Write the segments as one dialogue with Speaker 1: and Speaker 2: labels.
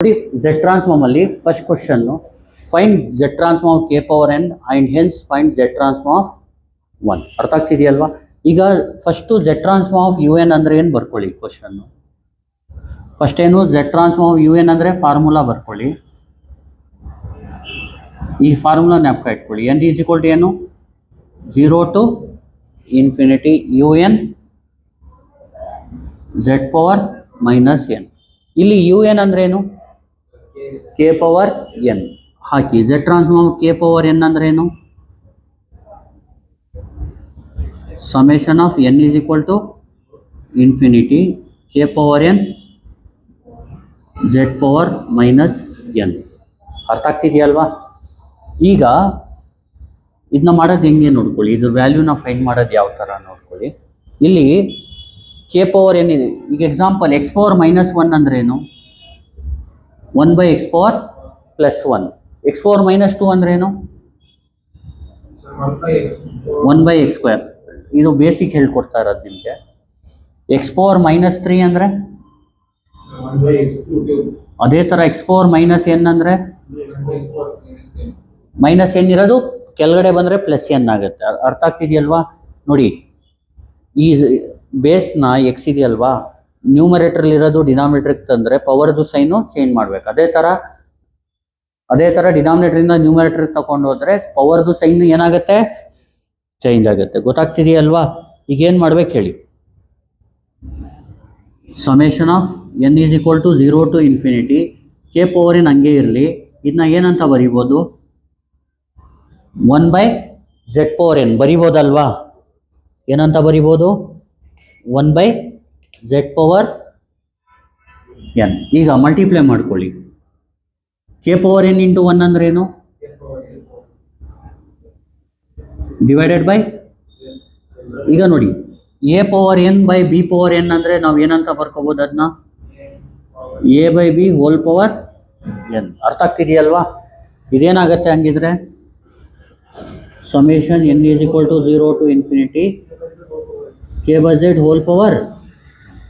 Speaker 1: ನೋಡಿ z transform ಅಲ್ಲಿ first question find z transform of k power n and hence find z transform of 1. ಅರ್ಥ ಆಗ್ತಿದೆಯಲ್ವಾ? ಈಗ first z transform of un ಅಂದ್ರೆ ಏನು ಬರ್ಕೊಳ್ಳಿ ಕ್ವಶನ್. ಫಸ್ಟ್ ಏನು z ಟ್ರಾನ್ಸ್ಫಾರ್ಮ್ ಆಫ್ un ಅಂದ್ರೆ ಫಾರ್ಮುಲಾ ಬರ್ಕೊಳ್ಳಿ. ಈ ಫಾರ್ಮುಲಾ ಜ್ಞಾಪಕ ಇಟ್ಕೊಳ್ಳಿ. n ಈಸ್ ಈಕ್ವಲ್ ಟು ಏನು 0 to infinity un z power minus n. ಇಲ್ಲಿ un ಅಂದ್ರೆ ಏನು k ಪವರ್ n ಹಾಕಿ. z transform k power n ಅಂದ್ರೆ ಏನು summation of n is equal to infinity k power n z power minus n. ಅರ್ಥ ಆಗ್ತಿದೆಯಲ್ವಾ? ಈಗ ಇದನ್ನ ಮಾಡೋದು ಹೆಂಗೆ ನೋಡ್ಕೊಳ್ಳಿ. ಇದು ವ್ಯಾಲ್ಯೂನ ಫೈಂಡ್ ಮಾಡೋದು ಯಾವ ಥರ ನೋಡ್ಕೊಳ್ಳಿ. ಇಲ್ಲಿ ಕೆ ಪವರ್ ಏನಿದೆ, ಈಗ ಎಕ್ಸಾಂಪಲ್ ಎಕ್ಸ್ ಪವರ್ ಮೈನಸ್ 1 ಅಂದ್ರೆ ಏನು 1/x power plus 1. X power minus 2 ಅಂದ್ರೆ ಏನು 1/x ಸ್ಕ್ವೇರ್. ಇದು ಬೇಸಿಕ್ ಹೇಳ್ಕೊಡ್ತಾ ಇರೋದು ನಿಮಗೆ. ಎಕ್ಸ್ ಪವರ್ ಮೈನಸ್ 3 ಅಂದರೆ ಅದೇ ಥರ ಎಕ್ಸ್ ಪವರ್ ಮೈನಸ್ ಎನ್ ಅಂದರೆ ಮೈನಸ್ ಎನ್ ಇರೋದು ಕೆಳಗಡೆ ಬಂದರೆ ಪ್ಲಸ್ ಎನ್ ಆಗುತ್ತೆ. ಅರ್ಥ ಆಗ್ತಿದೆಯಲ್ವಾ? ನೋಡಿ ಈ ಬೇಸ್ನ ಎಕ್ಸ್ ಇದೆಯಲ್ವಾ, ನ್ಯೂಮರೇಟರ್ಲಿ ಇರೋದು ಡಿನಾಮಿನೇಟರ್ಗೆ ತಂದರೆ ಪವರ್ದು ಸೈನು ಚೇಂಜ್ ಮಾಡ್ಬೇಕು. ಅದೇ ಥರ ಡಿನಾಮಿನೇಟರಿಂದ ನ್ಯೂಮರೇಟರ್ಗೆ ತಗೊಂಡು ಹೋದರೆ ಪವರ್ದು ಸೈನ್ ಏನಾಗುತ್ತೆ ಚೇಂಜ್ ಆಗುತ್ತೆ. ಗೊತ್ತಾಗ್ತಿದೆಯಲ್ವಾ? ಈಗ ಏನು ಮಾಡ್ಬೇಕು ಹೇಳಿ. Summation of n is equal to 0 to infinity k power n ಹಂಗೆ ಇರಲಿ. ಇದನ್ನ ಏನಂತ ಬರಿಬೋದು 1/z ಪವರ್ n ಬರಿಬೋದಲ್ವಾ? ಏನಂತ ಬರಿಬೋದು 1/z ಪವರ್ n. ಈಗ ಮಲ್ಟಿಪ್ಲೈ ಮಾಡ್ಕೊಳ್ಳಿ. k ಪವರ್ n ಇಂಟು 1 ಅಂದ್ರೆ ಏನು ಡಿವೈಡೆಡ್ ಬೈ. ಈಗ ನೋಡಿ a power n by b power n ಅಂದರೆ ನಾವು ಏನಂತ ಬರ್ಕೋಬೋದು ಅದನ್ನ a/b ಹೋಲ್ ಪವರ್ n. ಅರ್ಥ ಆಗ್ತಿದೆಯಲ್ವಾ? ಇದೇನಾಗುತ್ತೆ ಹಂಗಿದ್ರೆ summation n is equal to 0 to infinity k/z whole power.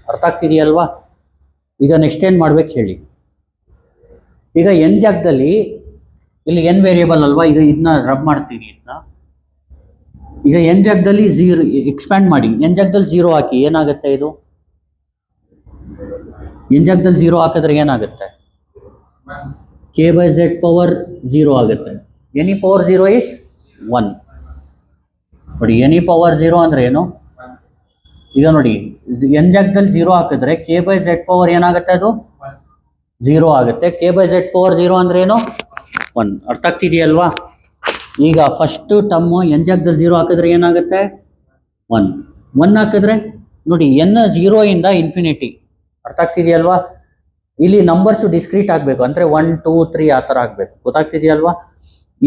Speaker 1: ಅರ್ಥ ಆಗ್ತಿದೆಯಲ್ವಾ? ಈಗ ನೆಕ್ಸ್ಟ್ ಏನು ಮಾಡ್ಬೇಕು ಹೇಳಿ. ಈಗ n ಜಾಗದಲ್ಲಿ ಇಲ್ಲಿ n ವೇರಿಯೇಬಲ್ ಅಲ್ವಾ, ಈಗ ಇದನ್ನ ರಬ್ ಮಾಡ್ತೀನಿ. ಈಗ n ಜಾಗದಲ್ಲಿ 0 ಎಕ್ಸ್ಪ್ಯಾಂಡ್ ಮಾಡಿ. n ಜಾಗದಲ್ಲಿ 0 ಹಾಕಿ ಏನಾಗುತ್ತೆ, ಇದು n ಜಾಗದಲ್ಲಿ 0 ಹಾಕಿದ್ರೆ ಏನಾಗುತ್ತೆ k/z ಪವರ್ 0 ಆಗುತ್ತೆ. Any power 0 is 1. ನೋಡಿ ಎನಿ ಪವರ್ 0 ಅಂದ್ರೆ ಏನು. ಈಗ ನೋಡಿ n ಜಾಗದಲ್ಲಿ 0 ಹಾಕಿದ್ರೆ k/z ಪವರ್ ಏನಾಗುತ್ತೆ ಅದು 0 ಆಗುತ್ತೆ. k/z ಪವರ್ 0 ಅಂದ್ರೆ ಏನು 1. ಅರ್ಥ ಆಗ್ತಿದೆಯಲ್ವಾ? ಈಗ ಫಸ್ಟ್ ಟರ್ಮ್ n ಜಾಗದಲ್ಲಿ 0 ಹಾಕಿದ್ರೆ ಏನಾಗುತ್ತೆ 1 ಹಾಕಿದ್ರೆ ನೋಡಿ n 0 ಇಂದ ಇನ್ಫಿನಿಟಿ. ಅರ್ಥ ಆಗ್ತಿದೆಯಲ್ವಾ? ಇಲ್ಲಿ ನಂಬರ್ಸ್ ಡಿಸ್ಕ್ರೀಟ್ ಆಗಬೇಕು ಅಂದರೆ 1 2 3 ಆ ಥರ ಆಗಬೇಕು. ಗೊತ್ತಾಗ್ತಿದೆಯಲ್ವಾ?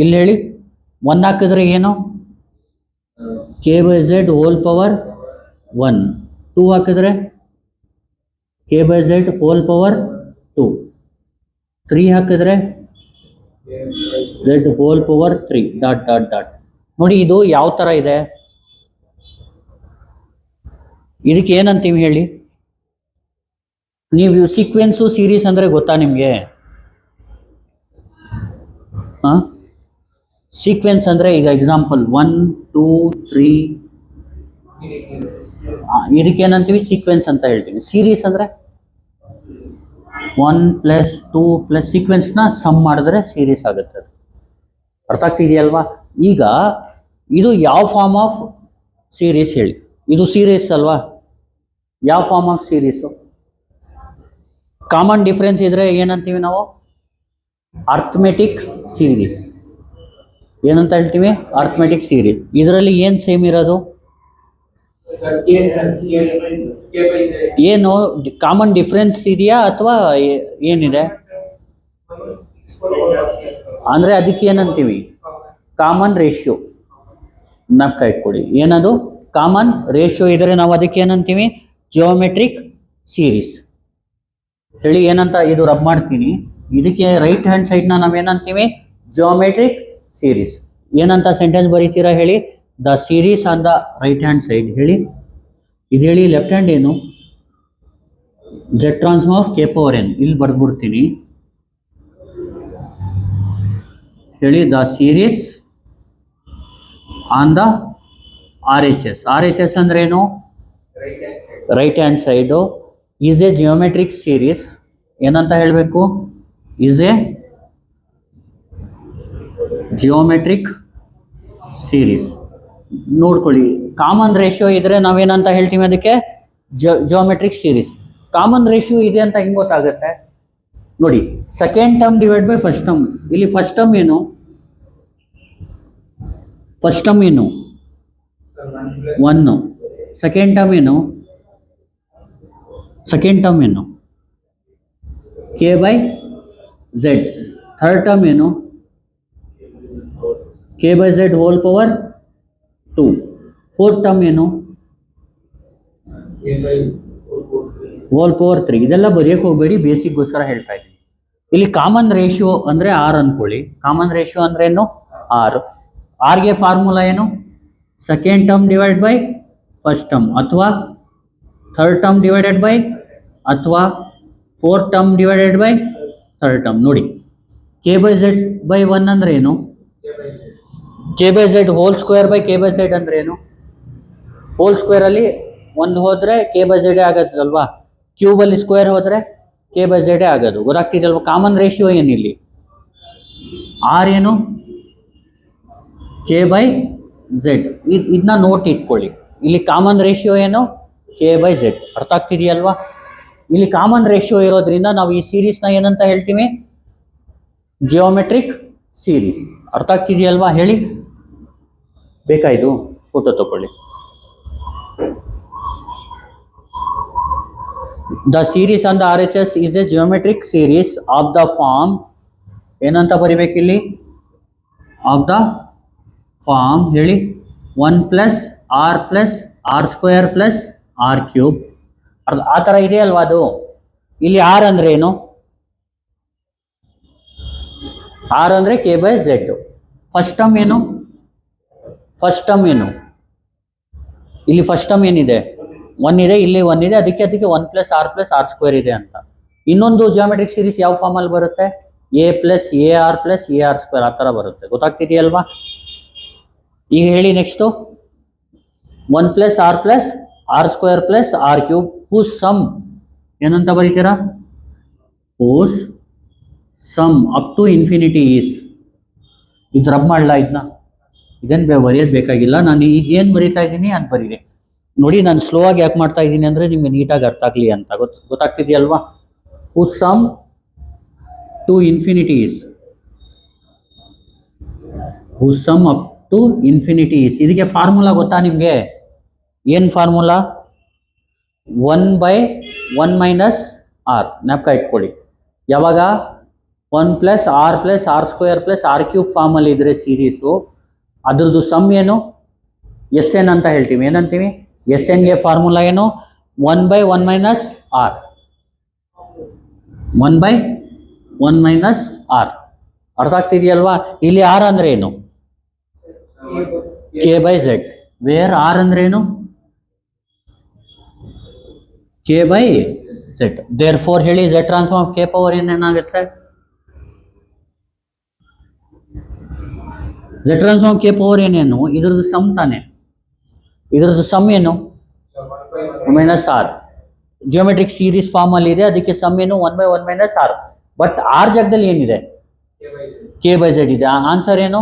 Speaker 1: ಇಲ್ಲಿ ಹೇಳಿ 1 ಹಾಕಿದ್ರೆ ಏನು k/z ಹೋಲ್ ಪವರ್ 1. 2 ಹಾಕಿದ್ರೆ k/z ಹೋಲ್ ಪವರ್ 2. 3 ಹಾಕಿದ್ರೆ z hole power 3 dot dot dot. ನೋಡಿ ಇದು ಯಾವ ಥರ ಇದೆ, ಇದಕ್ಕೆ ಏನಂತೀವಿ ಹೇಳಿ. ನೀವು ಸೀಕ್ವೆನ್ಸು ಸೀರೀಸ್ ಅಂದರೆ ಗೊತ್ತಾ ನಿಮಗೆ? ಹಾಂ, ಸೀಕ್ವೆನ್ಸ್ ಅಂದರೆ ಈಗ ಎಕ್ಸಾಂಪಲ್ 1 2 3 ಇದಕ್ಕೇನಂತೀವಿ ಸೀಕ್ವೆನ್ಸ್ ಅಂತ ಹೇಳ್ತೀವಿ. ಸೀರೀಸ್ ಅಂದರೆ 1 + 2 + ಸೀಕ್ವೆನ್ಸ್ನ ಸಮ್ ಮಾಡಿದ್ರೆ ಸೀರೀಸ್ ಆಗುತ್ತೆ. ಅರ್ಥ ಆಗ್ತಿದೆಯಲ್ವಾ? ಈಗ ಇದು ಯಾವ ಫಾರ್ಮ್ ಆಫ್ ಸೀರೀಸ್ ಹೇಳಿ. ಇದು ಸೀರೀಸ್ ಅಲ್ವಾ? ಯಾವ form of series? Common difference ಇದ್ರೆ ಏನಂತೀವಿ ನಾವು ಅರ್ಥಮೆಟಿಕ್ ಸೀರೀಸ್. ಏನಂತ ಹೇಳ್ತೀವಿ ಅರ್ಥಮೆಟಿಕ್ ಸೀರೀಸ್. ಇದರಲ್ಲಿ ಏನು ಸೇಮ್ ಇರೋದು, ಏನು ಕಾಮನ್ ಡಿಫ್ರೆನ್ಸ್ ಇದೆಯಾ ಅಥವಾ ಏನಿದೆ ಅಂದರೆ ಅದಕ್ಕೆ ಏನಂತೀವಿ ಕಾಮನ್ ರೇಷಿಯೋ. ಜ್ಞಾಪಕ ಇಟ್ಕೊಡಿ, ಏನದು ಕಾಮನ್ ರೇಷಿಯೋ ಇದ್ರೆ ನಾವು ಅದಕ್ಕೆ ಏನಂತೀವಿ ಜಿಯೋಮೆಟ್ರಿಕ್ ಸೀರೀಸ್. ಹೇಳಿ ಏನಂತ, ಇದು ರಬ್ ಮಾಡ್ತೀನಿ. ಇದಕ್ಕೆ ರೈಟ್ ಹ್ಯಾಂಡ್ ಸೈಡ್ನ ನಾವೇನಂತೀವಿ ಜಿಯೋಮೆಟ್ರಿಕ್ ಸೀರೀಸ್. ಏನಂತ ಸೆಂಟೆನ್ಸ್ ಬರೀತೀರಾ ಹೇಳಿ, the series on the right hand side. ಹೇಳಿ ಇದು ಹೇಳಿ. ಲೆಫ್ಟ್ ಹ್ಯಾಂಡ್ ಏನು z transform of k power n ಇಲ್ಲಿ ಬರ್ದ್ಬಿಡ್ತೀನಿ. ಹೇಳಿ the series on the R H S. R H S ಅಂದ್ರೆ ಏನು? Right hand side is a geometric series. ಏನಂತ ಹೇಳಬೇಕು? Is a geometric series. ನೋಡ್ಕೊಳ್ಳಿ, ಕಾಮನ್ ರೇಷಿಯೋ ಇದ್ರೆ ನಾವೇನಂತ ಹೇಳ್ತೀವಿ ಅದಕ್ಕೆ? Geometric series. ಕಾಮನ್ ರೇಷಿಯೋ ಇದೆ ಅಂತ ಹೆಂಗ್ ಗೊತ್ತಾಗುತ್ತೆ? ನೋಡಿ, second term divide by first term. ಇಲ್ಲಿ ಫಸ್ಟ್ ಟರ್ಮ್ ಏನು? ಫಸ್ಟ್ ಟರ್ಮ್ ಏನು? 1. ಸೆಕೆಂಡ್ ಟರ್ಮ್ ಏನು? ಸೆಕೆಂಡ್ ಟರ್ಮ್ ಏನು? K by Z. Third term ಏನು? K by Z whole power 2. Fourth term ಏನು? Whole power 3. ಇದೆಲ್ಲ ಬರೆಯಕ್ಕೆ ಹೋಗಬೇಡಿ, ಬೇಸಿಕ್ಗೋಸ್ಕರ ಹೇಳ್ತಾ ಇದ್ದೀನಿ. ಇಲ್ಲಿ ಕಾಮನ್ ರೇಷಿಯೋ ಅಂದರೆ ಆರ್ ಅನ್ಕೊಳ್ಳಿ. ಕಾಮನ್ ರೇಷಿಯೋ ಅಂದ್ರೆ ಏನು? ಆರ್. ಆರ್ಗೆ ಫಾರ್ಮುಲಾ ಏನು? Second term divide by first term, ಅಥವಾ ಥರ್ಡ್ ಟರ್ಮ್ ಡಿವೈಡೆಡ್ ಬೈ, ಅಥವಾ fourth term divided by third term. ನೋಡಿ, ಕೆ ಬೈ ಝೆಡ್ ಬೈ 1 ಅಂದ್ರೆ ಏನು? K by Z whole square by K by Z ಅಂದ್ರೆ ಏನು? Whole square ಅಲ್ಲಿ 1 ಹೋದ್ರೆ K by Z ಆಗೋದಲ್ವಾ? ಕ್ಯೂಬ್ ಅಲ್ಲಿ ಸ್ಕ್ವೇರ್ ಹೋದ್ರೆ ಕೆ ಬೈ ಝೆಡ್ ಆಗೋದು. ಗೊತ್ತಾಗ್ತಿದಲ್ವಾ? ಕಾಮನ್ ರೇಷಿಯೋ ಏನಿಲ್ಲಿ? ಆರ್ ಏನು? K by Z. ಇದನ್ನ ನೋಟ್ ಇಟ್ಕೊಳ್ಳಿ. ಇಲ್ಲಿ ಕಾಮನ್ ರೇಷಿಯೋ ಏನು? K by Z. ಅರ್ಥ ಆಗ್ತಿದೆಯಲ್ವಾ? ಇಲ್ಲಿ ಕಾಮನ್ ರೇಷಿಯೋ ಇರೋದ್ರಿಂದ ನಾವು ಈ ಸೀರೀಸ್ನ ಏನಂತ ಹೇಳ್ತೀವಿ? Geometric series. ಅರ್ಥ ಆಗ್ತಿದೆಯಲ್ವಾ? ಹೇಳಿ. ಬೇಕಾಯ್ತು? ಫೋಟೋ ತಗೊಳ್ಳಿ. The series on the RHS is a geometric series of the form. ಏನಂತ ಬರಿಬೇಕಿಲ್ಲಿ? Of the form. ಹೇಳಿ. 1 plus R square plus R cube. ಆ ಥರ ಇದೆಯಲ್ವಾ ಅದು? ಇಲ್ಲಿ ಆರ್ ಅಂದ್ರೆ ಏನು? ಆರ್ ಅಂದ್ರೆ K by Z. First term ಏನು? ಫಸ್ಟ್ ಟರ್ಮ್ ಏನು? ಇಲ್ಲಿ ಫಸ್ಟ್ ಟರ್ಮ್ ಏನಿದೆ? 1 ಇದೆ, ಇಲ್ಲಿ 1 ಇದೆ, ಅದಕ್ಕೆ 1 ಪ್ಲಸ್ ಆರ್ ಸ್ಕ್ವೇರ್ ಇದೆ ಅಂತ. ಇನ್ನೊಂದು ಜಿಯೋಮೆಟ್ರಿಕ್ ಸೀರೀಸ್ ಯಾವ ಫಾರ್ಮಲ್ಲಿ ಬರುತ್ತೆ? A plus A R square. ಆ ಥರ ಬರುತ್ತೆ. ಗೊತ್ತಾಗ್ತಿದೆಯಲ್ವಾ? ಈಗ ಹೇಳಿ next. 1 plus R square plus R cube whose sum ಏನಂತ ಬರೀತೀರಾ? Whose sum up to infinity is. ಇದು ರಬ್ ಮಾಡಲ್ಲ ಇದನ್ನು ಬರೆಯೋದು ಬೇಕಾಗಿಲ್ಲ. ನಾನು ಈಗ ಏನು ಬರೀತಾ ಇದ್ದೀನಿ ಅದು ಬರೀರಿ. ನೋಡಿ, ನಾನು ಸ್ಲೋ ಆಗಿ ಯಾಕೆ ಮಾಡ್ತಾ ಇದ್ದೀನಿ ಅಂದರೆ ನಿಮಗೆ ನೀಟಾಗಿ ಅರ್ಥ ಆಗಲಿ ಅಂತ. ಗೊತ್ತಾಗ್ತಿದೆಯಲ್ವಾ? Whose sum to infinity is. Whose sum up to infinity is. ಇದಕ್ಕೆ ಫಾರ್ಮುಲಾ ಗೊತ್ತಾ ನಿಮಗೆ? ಏನು ಫಾರ್ಮುಲಾ? 1/1 minus R. ಜ್ಞಾಪಕ ಇಟ್ಕೊಳ್ಳಿ. ಯಾವಾಗ 1 plus R square plus R cube ಫಾರ್ಮಲ್ಲಿ ಇದ್ರೆ ಸೀರೀಸು, ಅದ್ರದ್ದು ಸಮ್ ಏನು? ಎಸ್ ಎನ್ ಅಂತ ಹೇಳ್ತೀವಿ. ಏನಂತೀವಿ? ಎಸ್ ಎನ್ಗೆ ಫಾರ್ಮುಲಾ ಏನು? 1/1 ಮೈನಸ್ ಆರ್. 1/1 minus R. ಅರ್ಥ ಆಗ್ತಿದೆಯಲ್ವಾ? ಇಲ್ಲಿ ಆರ್ ಅಂದ್ರೆ ಏನು? K by z. Where r ಅಂದ್ರೆ ಏನು? K by z. Therefore ಹೇಳಿ ಝೆಡ್ ಟ್ರಾನ್ಸ್ಫಾರ್ಮ್ ಕೆ ಪವರ್ ಏನಾಗುತ್ತೆ? ಝೆಡ್ ಟ್ರಾನ್ಸ್ಫಾರ್ಮ್ ಕೆ ಪವರ್ ಏನೇನು? ಇದ್ರದ್ದು ಸಮ್ ತಾನೆ. ಇದ್ರದ್ದು ಸಮ್ ಏನು? Minus r. Geometric series form ಅಲ್ಲಿ ಇದೆ, ಅದಕ್ಕೆ ಸಮ್ ಏನು? 1/1 ಮೈನಸ್ ಆರ್. ಬಟ್ ಆರ್ ಜಾಗದಲ್ಲಿ ಏನಿದೆ? ಕೆ ಬೈ ಝೆಡ್ ಇದೆ. ಆನ್ಸರ್ ಏನು?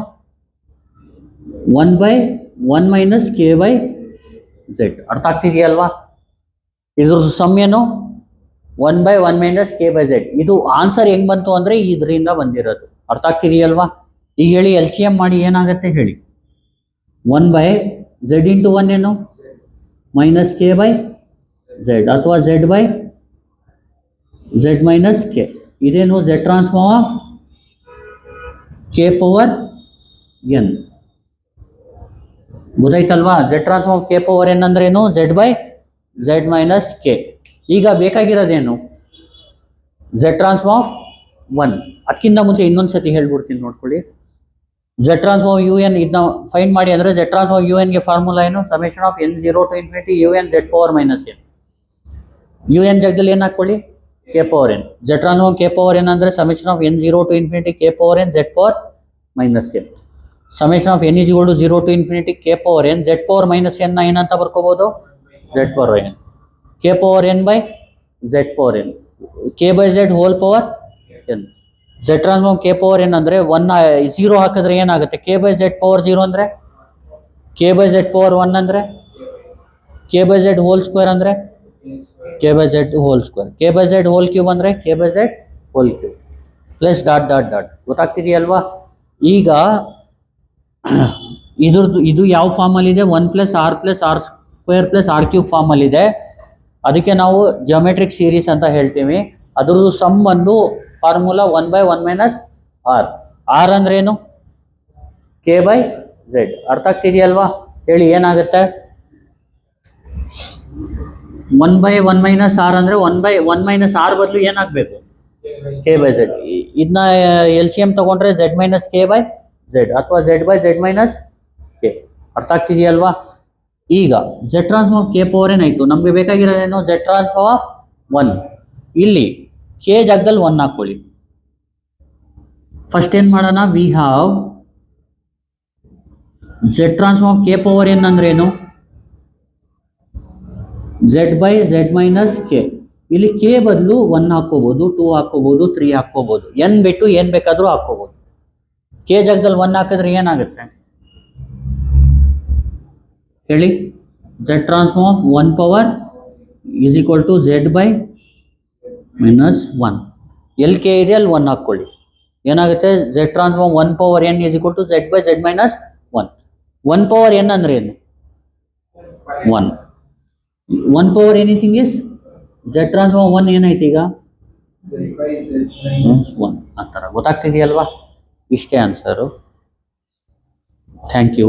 Speaker 1: 1/1 ಮೈನಸ್ ಕೆ ಬೈ ಝೆಡ್. ಅರ್ಥ ಆಗ್ತಿದೆಯಲ್ವಾ? ಇದ್ರದ್ದು ಸಮ್ ಏನು? 1/1 ಮೈನಸ್ ಕೆ ಬೈ ಝೆಡ್. ಇದು ಆನ್ಸರ್ ಹೆಂಗ್ ಬಂತು ಅಂದ್ರೆ ಇದರಿಂದ ಬಂದಿರೋದು. ಅರ್ಥ ಆಗ್ತಿದೆಯಲ್ವಾ? ಈಗ ಹೇಳಿ, ಎಲ್ ಸಿ ಎಂ ಮಾಡಿ ಏನಾಗುತ್ತೆ ಹೇಳಿ. 1/z ಇಂಟು 1 ಏನು? ಮೈನಸ್ ಕೆ ಬೈ ಝೆಡ್, ಅಥವಾ z ಮೈನಸ್ ಕೆ. ಇದೇನು? Z transform of K power N. ಗೊತ್ತಾಯ್ತಲ್ವಾ? Z transform K power N ಅಂದ್ರೆ ಏನು? z minus K. ಈಗ ಬೇಕಾಗಿರೋದೇನು? Z transform of 1. ಅದಕ್ಕಿಂತ ಮುಂಚೆ ಇನ್ನೊಂದು ಸತಿ ಹೇಳ್ಬಿಡ್ತೀನಿ, ನೋಡ್ಕೊಳ್ಳಿ. ಝೆಡ್ ಟ್ರಾನ್ಸ್ಫಾರ್ಮ್ ಯು ಎನ್ ಇದನ್ನ ಫೈಂಡ್ ಮಾಡಿ ಅಂದ್ರೆ ಝೆಡ್ ಟ್ರಾನ್ಸ್ಫಾರ್ಮ್ ಯು ಎನ್ಗೆ ಫಾರ್ಮುಲಾ ಏನು? Summation of n0 to infinity U N Z power minus N. U N ಜಾಗದಲ್ಲಿ ಏನು ಹಾಕೊಳ್ಳಿ? K power N. Z transform K power N ಅಂದ್ರೆ summation of n0 to infinity K power N Z power minus N. Summation of N is equal to 0 to infinity K power N Z power minus N ಏನಂತ ಬರ್ಕೋಬಹುದು, Z power N, K power N by Z power N, K by Z whole power N. Z transform K power N ಅಂದರೆ 1 0 ಹಾಕಿದ್ರೆ ಏನಾಗುತ್ತೆ, K by Z power 0 ಅಂದರೆ K by Z power 1 ಅಂದರೆ K by Z whole square ಅಂದರೆ K by Z whole square, K by Z whole cube ಅಂದರೆ K by Z whole cube plus dot dot dot. ಗೊತ್ತಾಗ್ತಿದೆಯಲ್ವಾ? ಈಗ ಇದು ಯಾವ ಫಾರ್ಮಲ್ಲಿದೆ, 1 plus R square plus R cube ಫಾರ್ಮಲ್ಲಿದೆ. ಅದಕ್ಕೆ ನಾವು ಜಿಯೋಮೆಟ್ರಿಕ್ ಸೀರೀಸ್ ಅಂತ ಹೇಳ್ತೀವಿ. ಅದ್ರದ್ದು ಸಮ್ ಅನ್ನು ಫಾರ್ಮುಲಾ 1/1 ಮೈನಸ್ ಆರ್. ಆರ್ ಅಂದ್ರೆ ಏನು, ಕೆ ಬೈ ಝೆಡ್. ಅರ್ಥ ಆಗ್ತಿದೆಯಲ್ವಾ? ಹೇಳಿ ಏನಾಗುತ್ತೆ, 1/1 ಮೈನಸ್ ಆರ್ ಅಂದ್ರೆ 1/1 ಮೈನಸ್ ಆರ್ ಬದಲು ಏನಾಗಬೇಕು, ಕೆ ಬೈ ಝೆಡ್. ಇದನ್ನ ಎಲ್ ಸಿ ಎಂ ತಗೊಂಡ್ರೆ Z minus K by Z ಅಥವಾ Z by Z minus K. ಅರ್ಥ ಆಗ್ತಿದೆಯಲ್ವಾ? ಈಗ ಝೆಡ್ ಟ್ರಾನ್ಸ್ಫಾರ್ಮ್ ಕೆ ಪವರ್ ಏನಾಯ್ತು, ನಮಗೆ ಬೇಕಾಗಿರೋದೇನು, ಝೆಡ್ ಟ್ರಾನ್ಸ್ಫಾರ್ಮ್ ಆಫ್ 1. ಇಲ್ಲಿ ಕೆ ಜಾಗದಲ್ಲಿ 1 ಹಾಕೊಳ್ಳಿ. ಫಸ್ಟ್ ಏನ್ ಮಾಡೋಣ, we have Z transform K power N ಅಂದ್ರೆ ಏನು, Z by Z minus K. ಇಲ್ಲಿ ಕೆ ಬದಲು 1 ಹಾಕೋಬಹುದು, 2 ಹಾಕೋಬಹುದು, 3 ಹಾಕೋಬಹುದು, ಎನ್ ಬಿಟ್ಟು ಏನ್ ಬೇಕಾದ್ರೂ ಹಾಕೋಬಹುದು. ಕೆ ಜಾಗದಲ್ಲಿ 1 ಹಾಕಿದ್ರೆ ಏನಾಗುತ್ತೆ ಹೇಳಿ, z transform of 1 power is equal to z by minus 1. L k ಇದೆ ಅಲ್ಲಿ 1 ಹಾಕೊಳ್ಳಿ, ಏನಾಗುತ್ತೆ, z transform 1 power n is equal to z by Z minus 1. 1 power N ಅಂದ್ರೆ ಏನು, 1. 1 power anything is z transform 1 ಏನೈತಿ ಈಗ 1 ಆ ಥರ. ಗೊತ್ತಾಗ್ತಿದೆಯಲ್ವಾ? ಇಷ್ಟೇ ಆನ್ಸರು. Thank you.